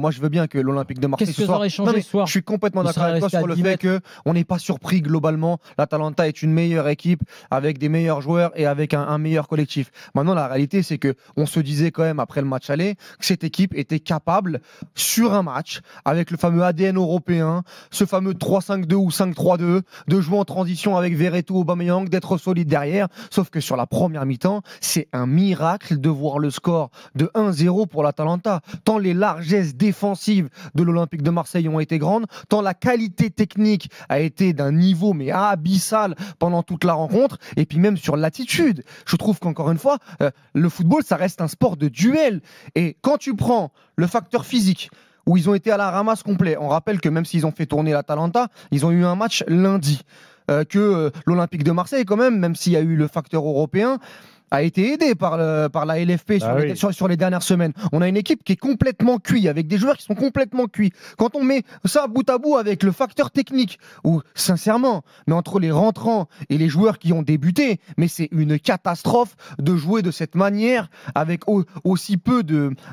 Moi, je veux bien que l'Olympique de Marseille Qu'est-ce que ça aurait changé ce soir? Je suis complètement Il d'accord serait avec toi resté sur à le 10 fait mètres. qu'on n'est pas surpris globalement. L'Atalanta est une meilleure équipe avec des meilleurs joueurs et avec un meilleur collectif. Maintenant, la réalité, c'est que on se disait quand même après le match aller que cette équipe était capable sur un match avec le fameux ADN européen, ce fameux 3-5-2 ou 5-3-2, de jouer en transition avec Verretou, Aubameyang, d'être solide derrière. Sauf que sur la première mi-temps, c'est un miracle de voir le score de 1-0 pour l'Atalanta. Tant les largesses défensives de l'Olympique de Marseille ont été grandes, tant la qualité technique a été d'un niveau mais abyssal pendant toute la rencontre, et puis même sur l'attitude. Je trouve qu'encore une fois, le football, ça reste un sport de duel. Et quand tu prends le facteur physique, où ils ont été à la ramasse complet, on rappelle que même s'ils ont fait tourner l'Atalanta, ils ont eu un match lundi. L'Olympique de Marseille, quand même s'il y a eu le facteur européen, a été aidé par la LFP sur les dernières semaines. On a une équipe qui est complètement cuite, avec des joueurs qui sont complètement cuits. Quand on met ça bout à bout avec le facteur technique, où sincèrement, mais entre les rentrants et les joueurs qui ont débuté, mais c'est une catastrophe de jouer de cette manière, avec aussi peu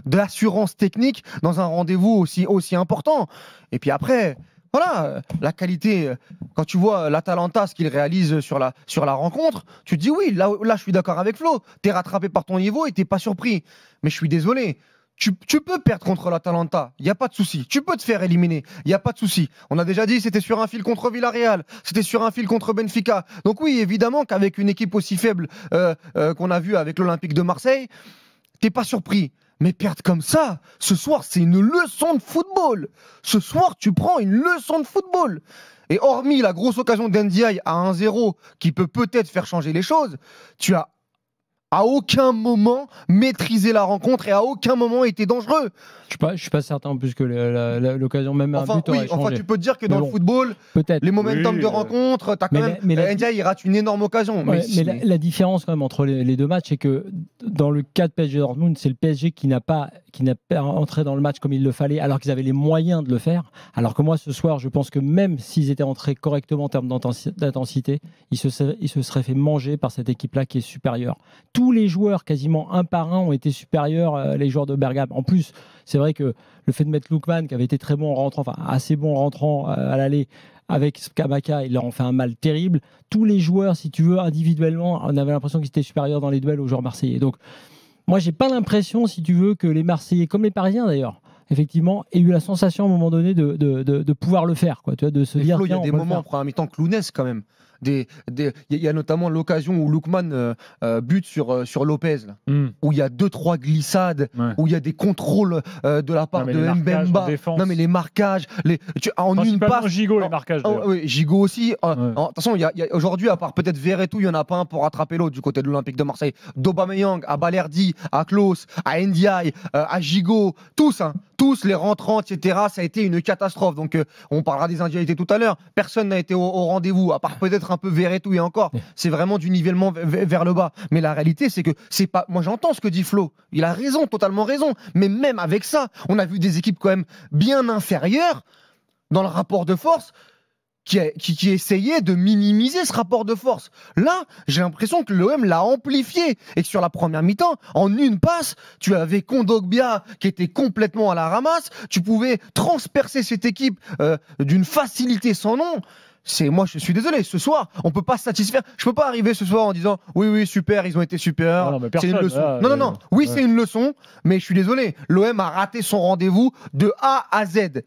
d'assurance technique dans un rendez-vous aussi important. Et puis après... Voilà, la qualité, quand tu vois l'Atalanta, ce qu'il réalise sur la rencontre, tu te dis oui, là je suis d'accord avec Flo, t'es rattrapé par ton niveau et t'es pas surpris. Mais je suis désolé, tu peux perdre contre l'Atalanta, il n'y a pas de souci. Tu peux te faire éliminer, il n'y a pas de souci. On a déjà dit, c'était sur un fil contre Villarreal, c'était sur un fil contre Benfica. Donc oui, évidemment qu'avec une équipe aussi faible qu'on a vu avec l'Olympique de Marseille, t'es pas surpris. Mais perdre comme ça, ce soir, c'est une leçon de football. Ce soir, tu prends une leçon de football. Et hormis la grosse occasion d'Ndiaye à 1-0, qui peut peut-être faire changer les choses, tu as à aucun moment maîtrisé la rencontre et à aucun moment été dangereux. Je suis pas certain, plus que l'occasion même un but aurait changé. Tu peux te dire que dans le football, les momentum de rencontre, t'as quand même Ndiaye, il rate une énorme occasion. Ouais, la différence quand même entre les deux matchs, c'est que dans le cas de PSG Dortmund, c'est le PSG qui n'a pas entré dans le match comme il le fallait, alors qu'ils avaient les moyens de le faire. Alors que moi, ce soir, je pense que même s'ils étaient entrés correctement en termes d'intensité, ils se seraient fait manger par cette équipe-là qui est supérieure. Tous les joueurs, quasiment un par un, ont été supérieurs, les joueurs de Bergame. En plus, c'est vrai que le fait de mettre Lookman, qui avait été très bon en rentrant, enfin assez bon en rentrant à l'aller, avec Scamacca, il leur en fait un mal terrible. Tous les joueurs, si tu veux, individuellement, on avait l'impression qu'ils étaient supérieurs dans les duels aux joueurs marseillais. Donc, moi, j'ai pas l'impression, si tu veux, que les Marseillais, comme les Parisiens d'ailleurs, effectivement, aient eu la sensation à un moment donné de pouvoir le faire, quoi. Tu vois, de se dire. Flo, il y a des moments en première mi-temps clownesques quand même. Il y a notamment l'occasion où Lookman bute sur Lopez, où il y a 2-3 glissades, où il y a des contrôles de la part de Mbemba. Non, mais les marquages, en une passe. Gigot, les marquages. Oui, Gigot aussi. De toute façon, aujourd'hui, à part peut-être Verretou, il n'y en a pas un pour rattraper l'autre du côté de l'Olympique de Marseille. D'Aubameyang à Balerdi, à Klose, à Ndiaye, à Gigot, tous les rentrants, etc. Ça a été une catastrophe. Donc, on parlera des individualités tout à l'heure. Personne n'a été au rendez-vous, à part peut-être un peu Verretou, et encore. C'est vraiment du nivellement vers le bas. Mais la réalité, c'est que c'est pas. Moi, j'entends ce que dit Flo. Il a raison, totalement raison. Mais même avec ça, on a vu des équipes quand même bien inférieures dans le rapport de force, qui essayait de minimiser ce rapport de force. Là, j'ai l'impression que l'OM l'a amplifié et que sur la première mi-temps, en une passe, tu avais Kondogbia qui était complètement à la ramasse, tu pouvais transpercer cette équipe d'une facilité sans nom. Moi, je suis désolé, ce soir, on peut pas se satisfaire. Je peux pas arriver ce soir en disant oui, super, ils ont été supérieurs. C'est une leçon. Non. Oui, c'est une leçon, mais je suis désolé. L'OM a raté son rendez-vous de A à Z.